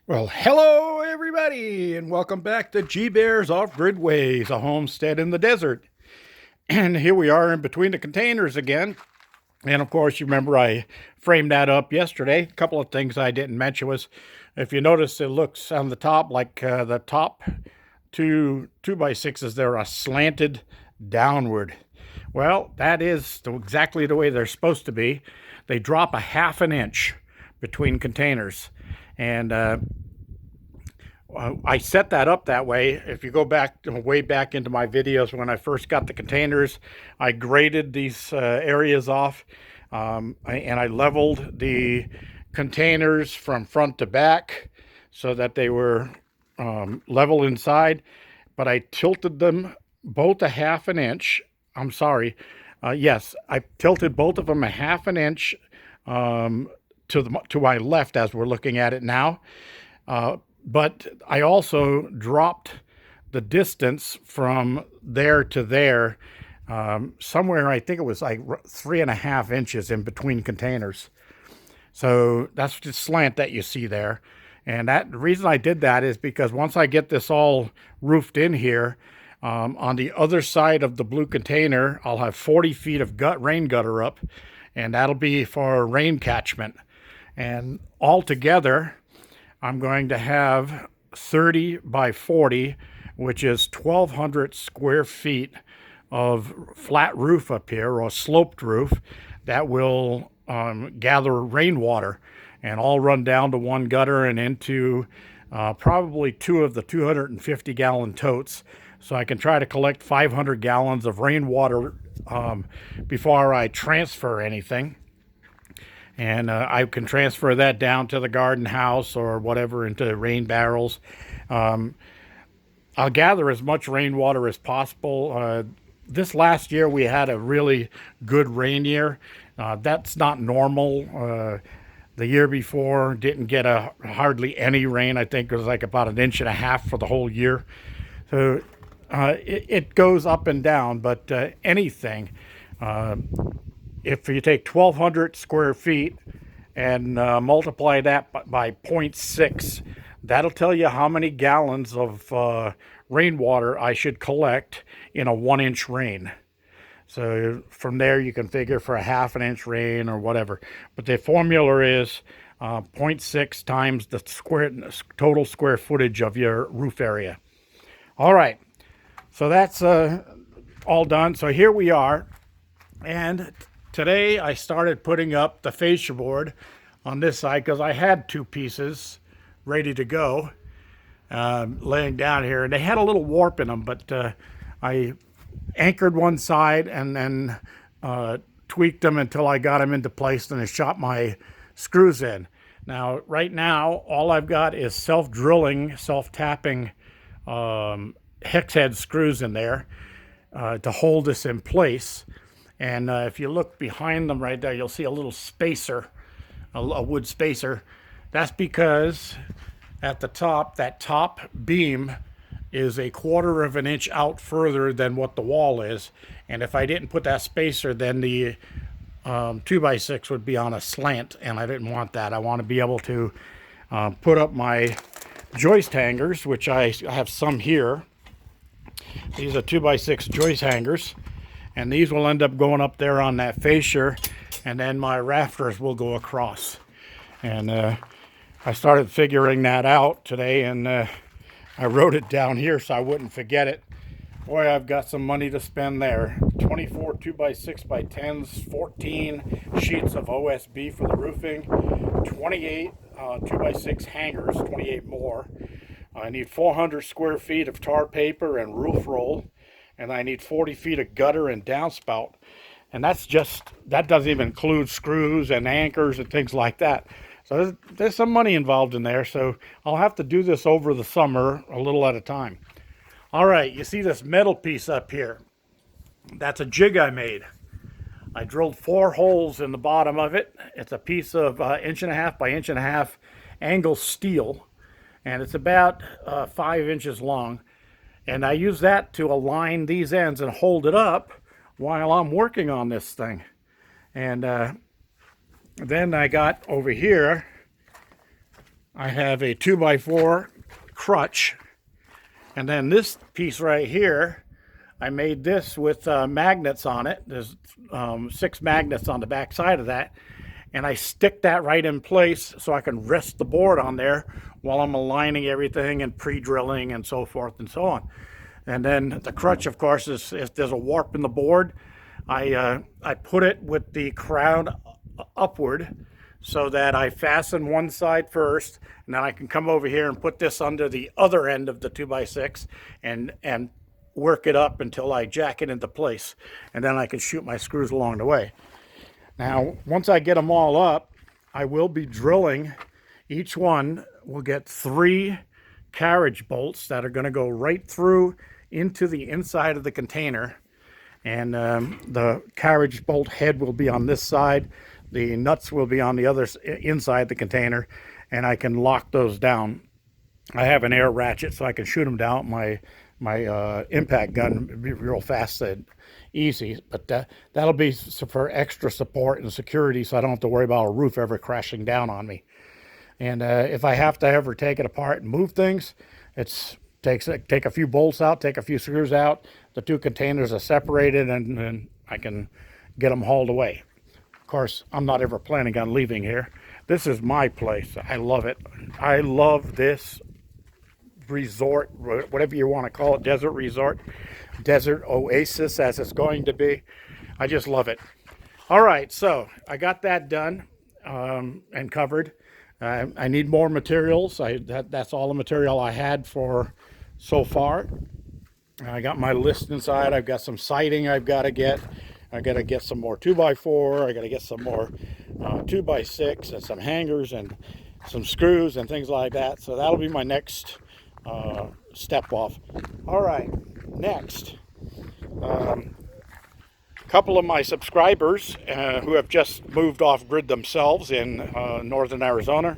Well, hello everybody, and welcome back to G Bear's Off-Grid Ways, a homestead in the desert. And here we are in between the containers again. And of course, you remember I framed that up yesterday. A couple of things I didn't mention was, if you notice, it looks on the top like the top two by sixes there are slanted downward. Well, that is exactly the way they're supposed to be. They drop a half an inch between containers, and I set that up that way. If you go back way back into my videos when I first got the containers, I graded these areas off, and I leveled the containers from front to back so that they were level inside. But I tilted them both a half an inch. I'm sorry. Yes, I tilted both of them a half an inch to my left as we're looking at it now. But I also dropped the distance from there to there somewhere, I think it was like 3.5 inches in between containers. So that's the slant that you see there. And the reason I did that is because once I get this all roofed in here, on the other side of the blue container, I'll have 40 feet of rain gutter up, and that'll be for rain catchment. And altogether, I'm going to have 30 by 40, which is 1,200 square feet of flat roof up here, or a sloped roof, that will gather rainwater and all run down to one gutter and into probably two of the 250-gallon totes. So I can try to collect 500 gallons of rainwater before I transfer anything. And I can transfer that down to the garden house or whatever into rain barrels. I'll gather as much rainwater as possible. This last year we had a really good rain year. That's not normal. The year before didn't get hardly any rain. I think it was like about 1.5 inches for the whole year. So it goes up and down, but anything. If you take 1,200 square feet and multiply that by 0.6, that'll tell you how many gallons of rainwater I should collect in a 1-inch rain. So from there you can figure for a half an inch rain or whatever. But the formula is 0.6 times the total square footage of your roof area. All right, so that's all done. So here we are, and today I started putting up the fascia board on this side because I had two pieces ready to go laying down here, and they had a little warp in them, but I anchored one side and then tweaked them until I got them into place, and I shot my screws in. Now, right now, all I've got is self-drilling, self-tapping hex head screws in there to hold this in place. And if you look behind them right there, you'll see a little spacer, a wood spacer. That's because at the top, that top beam is 1/4 of an inch out further than what the wall is. And if I didn't put that spacer, then the 2x6 would be on a slant, and I didn't want that. I want to be able to put up my joist hangers, which I have some here. These are 2x6 joist hangers, and these will end up going up there on that fascia, and then my rafters will go across. And I started figuring that out today, and I wrote it down here so I wouldn't forget it. Boy, I've got some money to spend there. 24 2x6x10s, 14 sheets of OSB for the roofing, 28 2x6 hangers, 28 more. I need 400 square feet of tar paper and roof roll, and I need 40 feet of gutter and downspout. And that doesn't even include screws and anchors and things like that. So there's some money involved in there, so I'll have to do this over the summer a little at a time. All right, you see this metal piece up here? That's a jig I made. I drilled 4 holes in the bottom of it. It's a piece of 1.5 by 1.5 angle steel, and it's about 5 inches long. And I use that to align these ends and hold it up while I'm working on this thing. And then I got over here I have a 2x4 crutch, and then this piece right here, I made this with magnets on it. There's 6 magnets on the back side of that, and I stick that right in place so I can rest the board on there while I'm aligning everything and pre-drilling and so forth and so on. And then the crutch, of course, is if there's a warp in the board, I put it with the crown upward so that I fasten one side first, and then I can come over here and put this under the other end of the 2x6 and work it up until I jack it into place, and then I can shoot my screws along the way. Now, once I get them all up, I will be drilling. Each one will get 3 carriage bolts that are going to go right through into the inside of the container, and the carriage bolt head will be on this side. The nuts will be on the other inside the container, and I can lock those down. I have an air ratchet so I can shoot them down. My impact gun will be real fast and easy, but that'll be for extra support and security, so I don't have to worry about a roof ever crashing down on me. And if I have to ever take it apart and move things, take a few bolts out, take a few screws out. The 2 containers are separated, and I can get them hauled away. Of course, I'm not ever planning on leaving here. This is my place. I love it. I love this resort, whatever you want to call it, desert resort, desert oasis as it's going to be. I just love it. All right, so I got that done and covered. I need more materials. That's all the material I had for so far. I got my list inside. I've got some siding I've got to get. I got to get some more 2x4. I got to get some more 2x6 and some hangers and some screws and things like that. So that'll be my next step off. All right, next. Couple of my subscribers who have just moved off grid themselves in northern Arizona,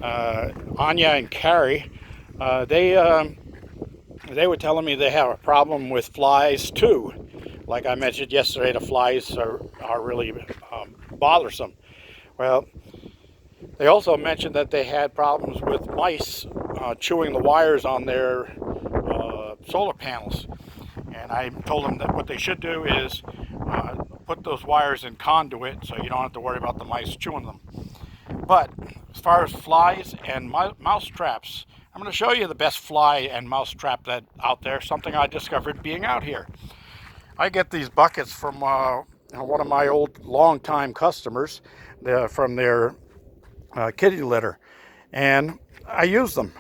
Anya and Carrie, they were telling me they have a problem with flies too. Like I mentioned yesterday, the flies are really bothersome. Well, they also mentioned that they had problems with mice chewing the wires on their solar panels. And I told them that what they should do is put those wires in conduit so you don't have to worry about the mice chewing them. But as far as flies and mouse traps, I'm going to show you the best fly and mouse trap that out there, something I discovered being out here. I get these buckets from one of my old long-time customers from their kitty litter, and I use them.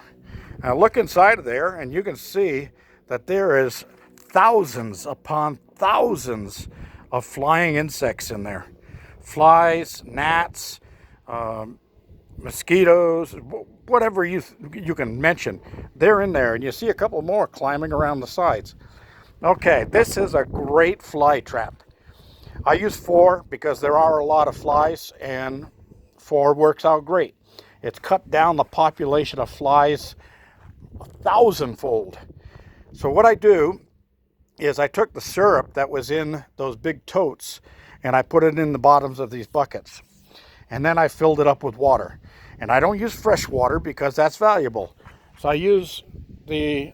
Now look inside of there, and you can see that there is thousands upon thousands of flying insects in there. Flies, gnats, mosquitoes, whatever you can mention, they're in there, and you see a couple more climbing around the sides. Okay, this is a great fly trap. I use 4 because there are a lot of flies, and 4 works out great. It's cut down the population of flies 1,000-fold. So what I do is I took the syrup that was in those big totes and I put it in the bottoms of these buckets. And then I filled it up with water. And I don't use fresh water because that's valuable. So I use the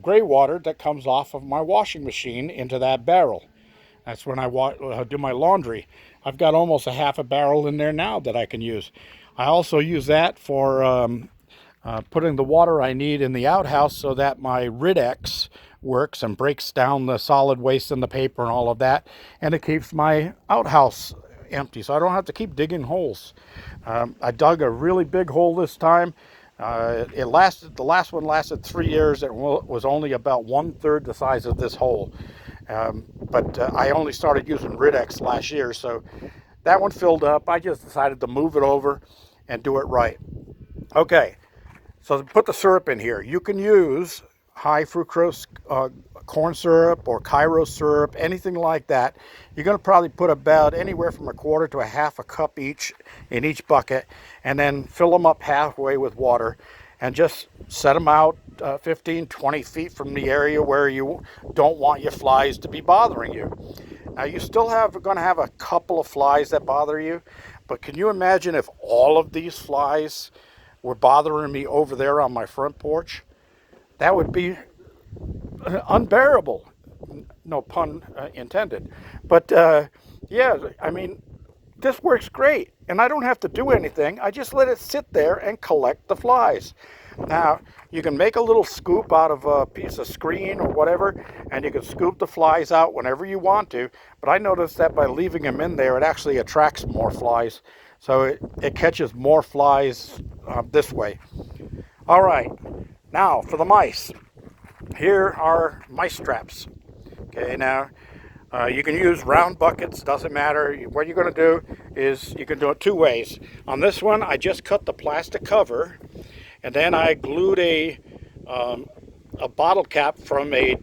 gray water that comes off of my washing machine into that barrel. That's when I do my laundry. I've got almost a half a barrel in there now that I can use. I also use that for putting the water I need in the outhouse so that my Ridex works and breaks down the solid waste and the paper and all of that, and it keeps my outhouse empty so I don't have to keep digging holes. I dug a really big hole this time. The last one lasted 3 years. It was only about 1/3 the size of this hole, but I only started using Ridex last year, so that one filled up. I just decided to move it over and do it right. Okay, so put the syrup in here. You can use high fructose corn syrup or Cairo syrup, anything like that. You're going to probably put about anywhere from 1/4 to 1/2 cup each in each bucket, and then fill them up halfway with water and just set them out 15-20 feet from the area where you don't want your flies to be bothering you. Now you still going to have a couple of flies that bother you, but can you imagine if all of these flies were bothering me over there on my front porch, that would be unbearable. No pun intended. But yeah, I mean, this works great. And I don't have to do anything. I just let it sit there and collect the flies. Now, you can make a little scoop out of a piece of screen or whatever, and you can scoop the flies out whenever you want to. But I noticed that by leaving them in there, it actually attracts more flies. So it catches more flies this way. All right, now for the mice. Here are mice traps. Okay, now you can use round buckets, doesn't matter. What you're going to do is you can do it two ways. On this one, I just cut the plastic cover, and then I glued a bottle cap from a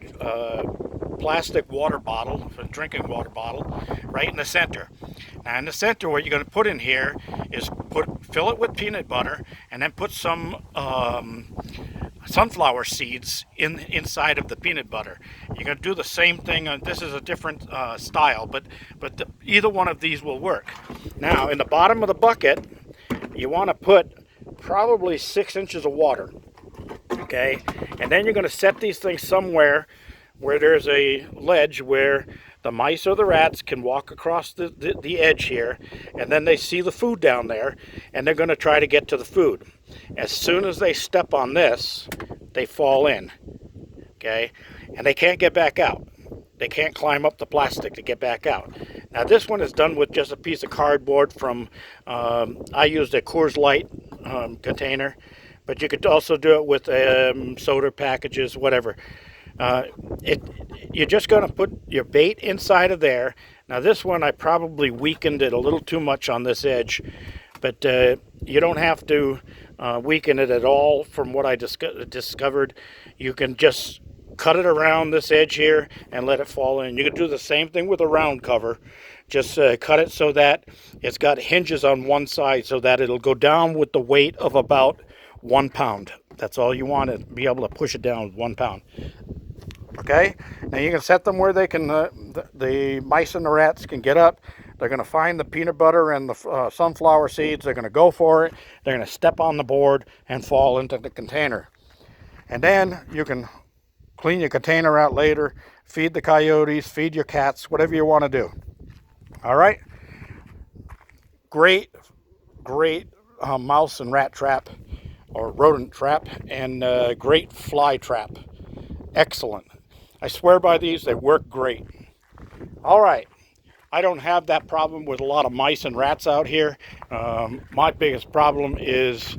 plastic water bottle, a drinking water bottle, right in the center. Now in the center, what you're going to put in here is fill it with peanut butter, and then put some sunflower seeds inside of the peanut butter. You're going to do the same thing. This is a different style, but either one of these will work. Now, in the bottom of the bucket, you want to put probably 6 inches of water. Okay, and then you're going to set these things somewhere where there's a ledge where the mice or the rats can walk across the edge here, and then they see the food down there, and they're going to try to get to the food. As soon as they step on this, they fall in, okay? And they can't get back out. They can't climb up the plastic to get back out. Now this one is done with just a piece of cardboard from, I used a Coors Light container, but you could also do it with soda packages, whatever. You're just going to put your bait inside of there. Now this one I probably weakened it a little too much on this edge, but you don't have to weaken it at all. From what I discovered, you can just cut it around this edge here and let it fall in. You can do the same thing with a round cover. Just cut it so that it's got hinges on one side so that it'll go down with the weight of about 1 pound. That's all you want, to be able to push it down with 1 pound. Okay, now you can set them where they can, the mice and the rats can get up. They're going to find the peanut butter and the sunflower seeds. They're going to go for it. They're going to step on the board and fall into the container. And then you can clean your container out later, feed the coyotes, feed your cats, whatever you want to do. All right, great mouse and rat trap or rodent trap, and great fly trap. Excellent. I swear by these, they work great. All right, I don't have that problem with a lot of mice and rats out here. My biggest problem is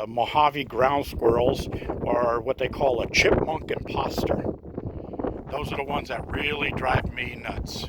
Mojave ground squirrels, or what they call a chipmunk imposter. Those are the ones that really drive me nuts.